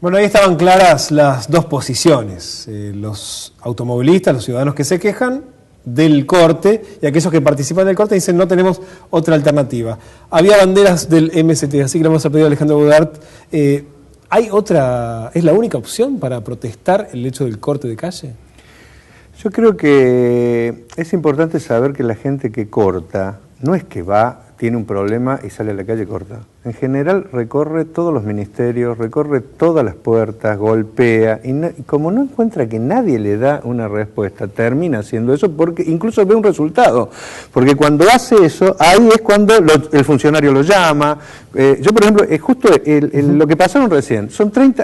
Bueno, ahí estaban claras las dos posiciones, los automovilistas, los ciudadanos que se quejan del corte y aquellos que participan del corte dicen no tenemos otra alternativa. Había banderas del MST, así que le vamos a pedir a Alejandro Bodart, ¿hay otra, es la única opción para protestar el hecho del corte de calle? Yo creo que es importante saber que la gente que corta no es que va, tiene un problema y sale a la calle y corta. En general recorre todos los ministerios, recorre todas las puertas, golpea y como no encuentra que nadie le da una respuesta, termina haciendo eso porque incluso ve un resultado. Porque cuando hace eso, ahí es cuando el funcionario lo llama. Yo, por ejemplo, es justo lo que pasaron recién.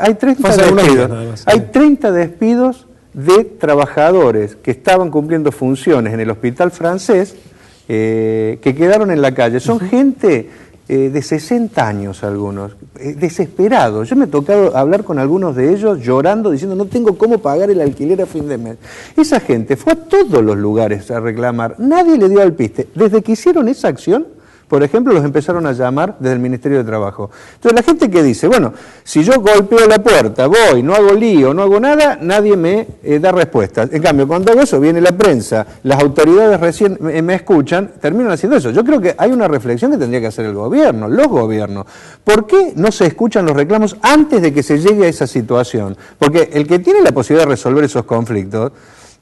Hay 30 despidos. Hay 30 despidos de trabajadores que estaban cumpliendo funciones en el hospital francés que quedaron en la calle. Son gente de 60 años algunos, desesperados. Yo me he tocado hablar con algunos de ellos llorando, diciendo no tengo cómo pagar el alquiler a fin de mes. Esa gente fue a todos los lugares a reclamar, nadie le dio al piste. Desde que hicieron esa acción, por ejemplo, los empezaron a llamar desde el Ministerio de Trabajo. Entonces la gente que dice, bueno, si yo golpeo la puerta, voy, no hago lío, no hago nada, nadie me da respuesta. En cambio, cuando hago eso, viene la prensa, las autoridades recién me escuchan, terminan haciendo eso. Yo creo que hay una reflexión que tendría que hacer el gobierno, los gobiernos. ¿Por qué no se escuchan los reclamos antes de que se llegue a esa situación? Porque el que tiene la posibilidad de resolver esos conflictos,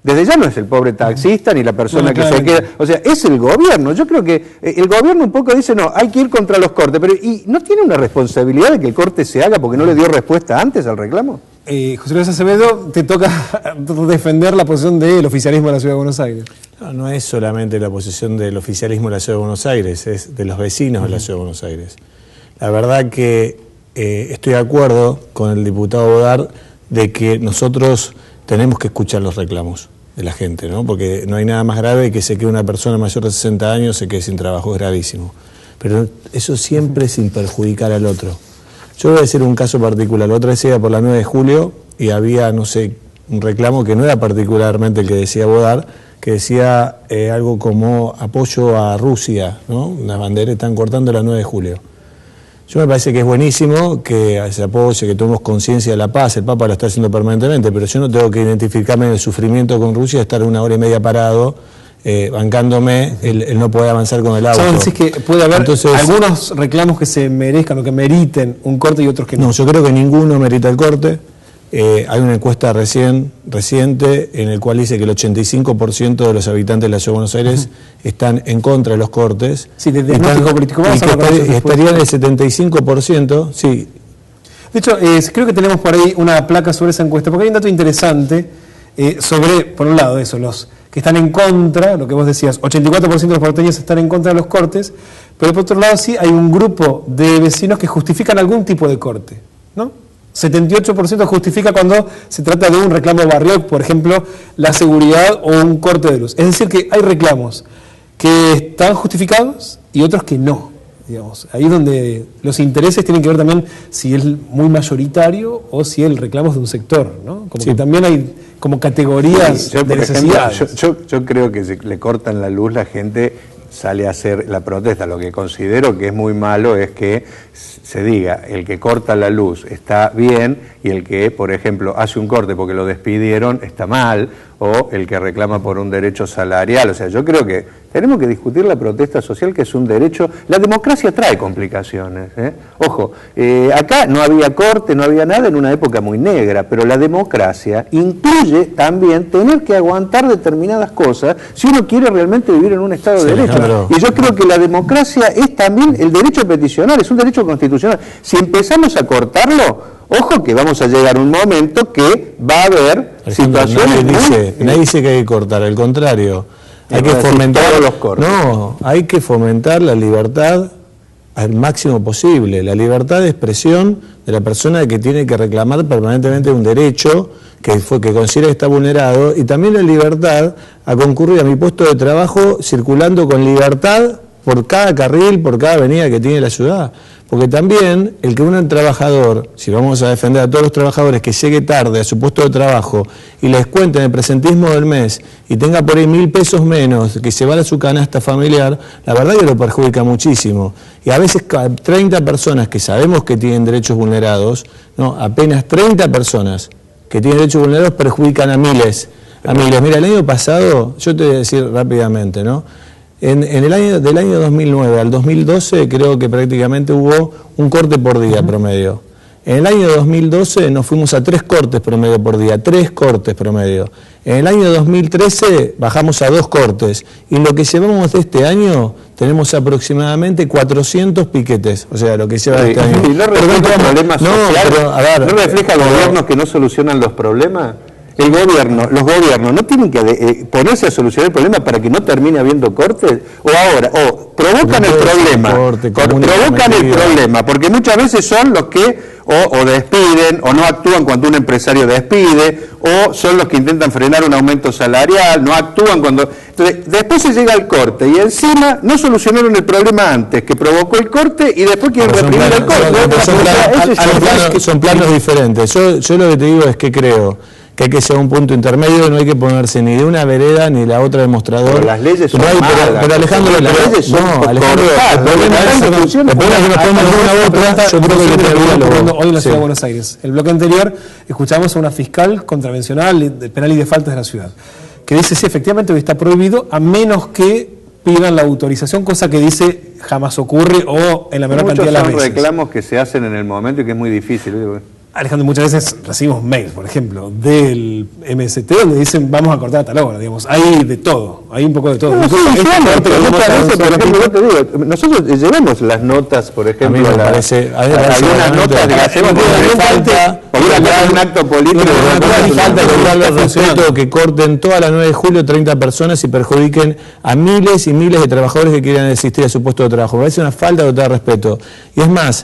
desde ya no es el pobre taxista ni la persona que se queda, o sea, es el gobierno. Yo creo que el gobierno un poco dice, no, hay que ir contra los cortes, pero ¿y no tiene una responsabilidad de que el corte se haga porque no le dio respuesta antes al reclamo? José Luis Acevedo, te toca defender la posición del oficialismo de la Ciudad de Buenos Aires. No, no es solamente la posición del oficialismo de la Ciudad de Buenos Aires, es de los vecinos de la Ciudad de Buenos Aires. La verdad que estoy de acuerdo con el diputado Bodart de que nosotros tenemos que escuchar los reclamos de la gente, ¿no? Porque no hay nada más grave que se quede una persona mayor de 60 años se quede sin trabajo, es gravísimo. Pero eso siempre sin perjudicar al otro. Yo voy a decir un caso particular. La otra vez iba por la 9 de julio y había, no sé, un reclamo que no era particularmente el que decía Bodart, que decía algo como apoyo a Rusia, ¿no? Una bandera, están cortando la 9 de julio. Yo me parece que es buenísimo que se apoye, que tomemos conciencia de la paz, el Papa lo está haciendo permanentemente, pero yo no tengo que identificarme en el sufrimiento con Rusia, estar 1 hora y media parado, bancándome el no poder avanzar con el auto. ¿Saben si es que puede haber algunos reclamos que se merezcan o que meriten un corte y otros que no? No, yo creo que ninguno merita el corte. Hay una encuesta reciente en el cual dice que el 85% de los habitantes de la Ciudad de Buenos Aires están en contra de los cortes. Sí, de diagnóstico político. Y que estarían el 75%, sí. De hecho, creo que tenemos por ahí una placa sobre esa encuesta, porque hay un dato interesante sobre, por un lado, eso, los que están en contra, lo que vos decías, 84% de los porteños están en contra de los cortes, pero por otro lado sí hay un grupo de vecinos que justifican algún tipo de corte, ¿no? 78% justifica cuando se trata de un reclamo barrial, por ejemplo, la seguridad o un corte de luz. Es decir, que hay reclamos que están justificados y otros que no. Digamos. Ahí es donde los intereses tienen que ver también si es muy mayoritario o si el reclamo es de un sector, ¿no? Como sí. Que también hay como categorías de necesidades. Yo creo que si le cortan la luz, la gente sale a hacer la protesta. Lo que considero que es muy malo es que se diga, el que corta la luz está bien y el que, por ejemplo, hace un corte porque lo despidieron está mal, o el que reclama por un derecho salarial. O sea, yo creo que tenemos que discutir la protesta social, que es un derecho. La democracia trae complicaciones, ¿eh? Ojo, acá no había corte, no había nada en una época muy negra, pero la democracia incluye también tener que aguantar determinadas cosas si uno quiere realmente vivir en un Estado de Derecho. Claro. Y yo creo que la democracia es también el derecho a peticionar, es un derecho constitucional. Si empezamos a cortarlo, ojo que vamos a llegar a un momento que va a haber situaciones... Nadie dice que hay que cortar, al contrario. Hay que fomentar los cortes. No, hay que fomentar la libertad al máximo posible, la libertad de expresión de la persona que tiene que reclamar permanentemente un derecho que considera que está vulnerado, y también la libertad a concurrir a mi puesto de trabajo circulando con libertad por cada carril, por cada avenida que tiene la ciudad. Porque también el que un trabajador, si vamos a defender a todos los trabajadores, que llegue tarde a su puesto de trabajo y les cuenten el presentismo del mes y tenga por ahí 1.000 pesos menos que llevar a su canasta familiar, la verdad que lo perjudica muchísimo. Y a veces 30 personas que sabemos que tienen derechos vulnerados, ¿no? Apenas 30 personas que tienen derechos vulnerados perjudican a miles. Mira, el año pasado, yo te voy a decir rápidamente, ¿no? Del año 2009 al 2012 creo que prácticamente hubo un corte por día promedio. En el año 2012 nos fuimos a 3 cortes promedio por día, 3 cortes promedio. En el año 2013 bajamos a 2 cortes. Y lo que llevamos de este año tenemos aproximadamente 400 piquetes. O sea, lo que lleva de este año. ¿Y no refleja problemas sociales? ¿No refleja gobiernos que no solucionan los problemas? Los gobiernos no tienen que ponerse a solucionar el problema para que no termine habiendo cortes, o provocan el problema, porque muchas veces son los que o despiden, o no actúan cuando un empresario despide, o son los que intentan frenar un aumento salarial, no actúan cuando... Entonces, después se llega al corte, y encima no solucionaron el problema antes, que provocó el corte, y después quieren reprimir el corte. Son planos diferentes. Yo lo que te digo es que creo que hay que ser un punto intermedio, no hay que ponerse ni de una vereda ni de la otra del mostrador. Pero las leyes son malas. Pero Alejandro, las leyes son Alejandro, hoy en la ciudad de Buenos Aires. El bloque anterior escuchamos a una fiscal contravencional penal y de faltas de la ciudad, que dice sí, efectivamente hoy está prohibido a menos que pidan la autorización, cosa que dice jamás ocurre o en la menor cantidad de las veces. Son reclamos que se hacen en el momento y que es muy difícil. Alejandro, muchas veces recibimos mails, por ejemplo, del MST donde dicen vamos a cortar a tal hora, digamos, hay de todo, hay un poco de todo. Nosotros llevamos las notas, por ejemplo, algunas notas que hacemos un acto político. Falta el respeto que corten toda la 9 de julio 30 personas y perjudiquen a miles y miles de trabajadores que quieran asistir a su puesto de trabajo. Me parece una falta de total respeto. Y es más,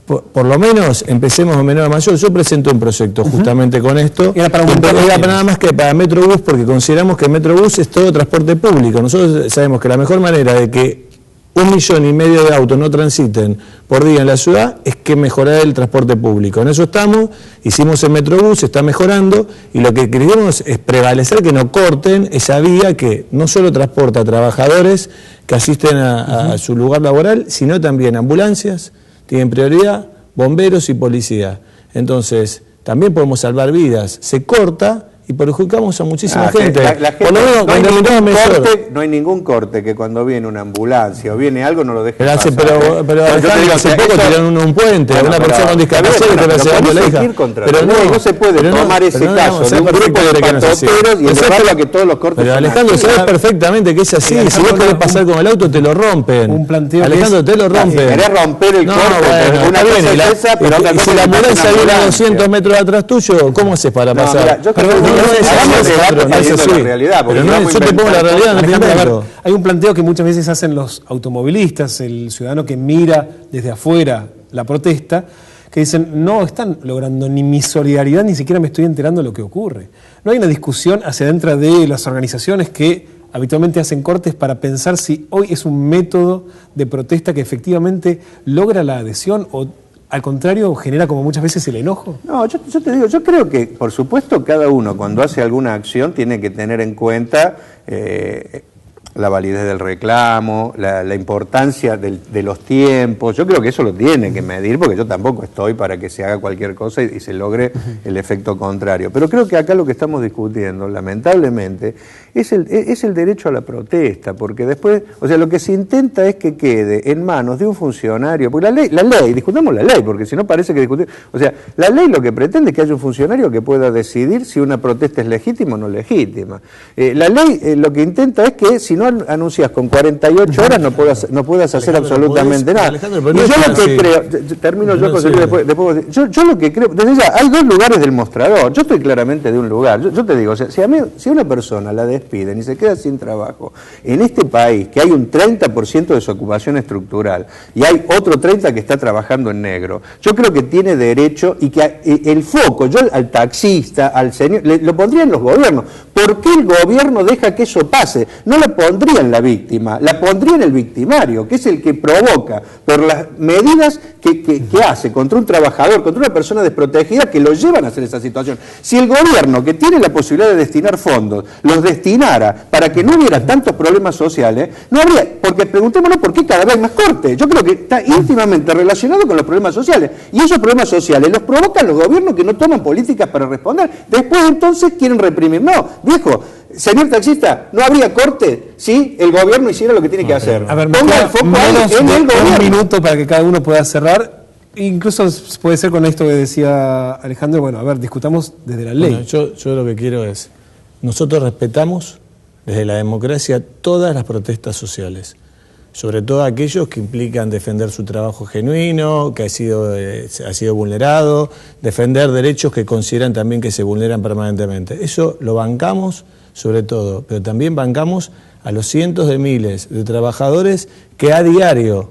por lo menos empecemos de menor a mayor. Yo presento un proyecto justamente con esto. Era para nada más que para Metrobús, porque consideramos que Metrobús es todo transporte público. Nosotros sabemos que la mejor manera de que 1,5 millones de autos no transiten por día en la ciudad es que mejorar el transporte público. En eso estamos, hicimos el Metrobús, se está mejorando, y lo que queremos es prevalecer que no corten esa vía que no solo transporta a trabajadores que asisten a su lugar laboral, sino también ambulancias. Tienen prioridad bomberos y policía. Entonces, también podemos salvar vidas. Se corta y perjudicamos a muchísima gente. Por lo menos, no hay ningún corte que cuando viene una ambulancia o viene algo no lo deje pasar. Pero hace poco tiraron un puente a una persona con discapacidad que te la llevando la hija. Pero no se puede tomar ese caso de un grupo de patoteros y llevarlo a que todos los cortes. Pero Alejandro, sabes perfectamente que es así. Si vos querés pasar con el auto, te lo rompen. Alejandro, te lo rompen. Querés romper el corte. Una cosa es esa, pero otra cosa es si la ambulancia viene a 200 metros atrás tuyo, ¿cómo haces para pasar? Yo te pongo la realidad. Hay un planteo que muchas veces hacen los automovilistas, el ciudadano que mira desde afuera la protesta, que dicen, no están logrando ni mi solidaridad, ni siquiera me estoy enterando de lo que ocurre. No hay una discusión hacia adentro de las organizaciones que habitualmente hacen cortes para pensar si hoy es un método de protesta que efectivamente logra la adhesión o al contrario, genera como muchas veces el enojo. No, yo te digo, yo creo que, por supuesto, cada uno cuando hace alguna acción tiene que tener en cuenta la validez del reclamo, la importancia de los tiempos. Yo creo que eso lo tiene que medir, porque yo tampoco estoy para que se haga cualquier cosa y se logre el efecto contrario. Pero creo que acá lo que estamos discutiendo, lamentablemente, es el derecho a la protesta, porque después, o sea, lo que se intenta es que quede en manos de un funcionario, porque la ley, discutamos la ley, porque si no parece que discutimos, o sea, la ley lo que pretende es que haya un funcionario que pueda decidir si una protesta es legítima o no legítima. La ley lo que intenta es que si no anuncias con 48 horas no puedas hacer absolutamente nada. Y yo lo que creo, termino yo, José Luis, después yo lo que creo, desde ya, hay 2 lugares del mostrador. Yo estoy claramente de un lugar. Yo te digo, o sea, si una persona la despiden y se queda sin trabajo, en este país que hay un 30% de desocupación estructural y hay otro 30% que está trabajando en negro, yo creo que tiene derecho y que el foco, yo al taxista, al señor, lo pondría en los gobiernos. ¿Por qué el gobierno deja que eso pase? No la pondría en la víctima, la pondría en el victimario, que es el que provoca por las medidas que hace contra un trabajador, contra una persona desprotegida, que lo llevan a hacer esa situación. Si el gobierno, que tiene la posibilidad de destinar fondos, los destinara para que no hubiera tantos problemas sociales, no habría, porque preguntémonos por qué cada vez más corte. Yo creo que está íntimamente relacionado con los problemas sociales, y esos problemas sociales los provocan los gobiernos que no toman políticas para responder. Después entonces quieren reprimir. No, viejo, señor taxista, no habría corte si el gobierno hiciera lo que tiene que hacer. A ver, ponga el foco menos en el de gobierno. un minuto para que cada uno pueda cerrar. Incluso puede ser con esto que decía Alejandro. Bueno, a ver, discutamos desde la ley. Bueno, yo lo que quiero es, nosotros respetamos desde la democracia todas las protestas sociales, sobre todo aquellos que implican defender su trabajo genuino, que ha sido vulnerado, defender derechos que consideran también que se vulneran permanentemente. Eso lo bancamos sobre todo, pero también bancamos a los cientos de miles de trabajadores que a diario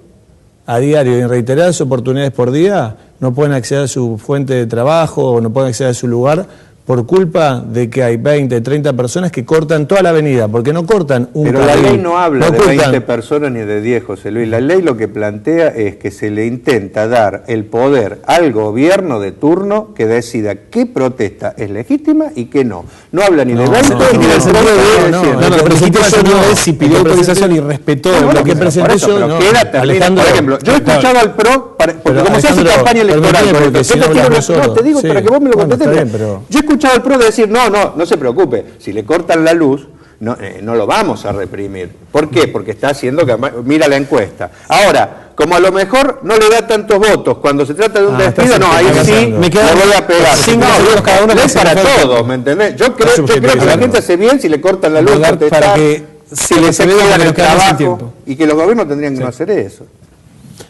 y en reiteradas oportunidades por día no pueden acceder a su fuente de trabajo o no pueden acceder a su lugar por culpa de que hay 20, 30 personas que cortan toda la avenida, porque no cortan un Pero carril. la ley no habla de cortan 20 personas ni de 10, José Luis. La ley lo que plantea es que se le intenta dar el poder al gobierno de turno que decida qué protesta es legítima y qué no. No habla ni de 20 ni de 30. Lo que presenté yo no es si pidió autorización y respetó lo que presenté yo. Pero queda también, Alejandro, por ejemplo, yo he escuchado al PRO, porque como se hace campaña electoral, no te digo para que vos me lo contestes. Yo he escuchado al PRO decir, no se preocupe, si le cortan la luz, no lo vamos a reprimir. ¿Por qué? Porque está haciendo campaña. Mira la encuesta. Ahora, como a lo mejor no le da tantos votos cuando se trata de un despido, ahí sí me voy a pegar. No, cada uno es para todos, ¿me entendés? Yo creo que la gente hace bien si le cortan la luz, para que si le sacan el trabajo, y que los gobiernos tendrían que no hacer eso.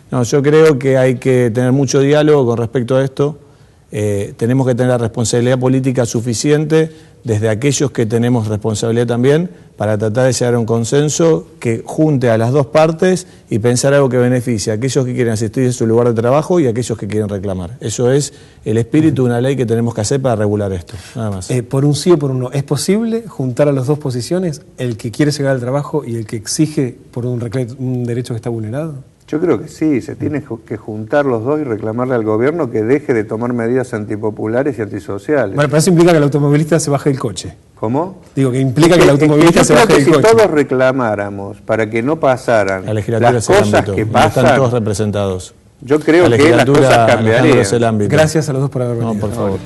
No, yo creo que hay que tener mucho diálogo con respecto a esto. Tenemos que tener la responsabilidad política suficiente desde aquellos que tenemos responsabilidad también para tratar de llegar a un consenso que junte a las dos partes y pensar algo que beneficie a aquellos que quieren asistir a su lugar de trabajo y a aquellos que quieren reclamar. Eso es el espíritu de una ley que tenemos que hacer para regular esto, nada más. Por un sí o por un no, ¿es posible juntar a las dos posiciones, el que quiere llegar al trabajo y el que exige por un derecho que está vulnerado? Yo creo que sí, se tienen que juntar los dos y reclamarle al gobierno que deje de tomar medidas antipopulares y antisociales. Bueno, pero eso implica que el automovilista se baje del coche. ¿Cómo? Digo, que implica que el automovilista se baje del coche. Si todos reclamáramos para que no pasaran las cosas que pasan, están todos representados. yo creo que las cosas cambiarían. Gracias a los dos por haber venido. No, por favor.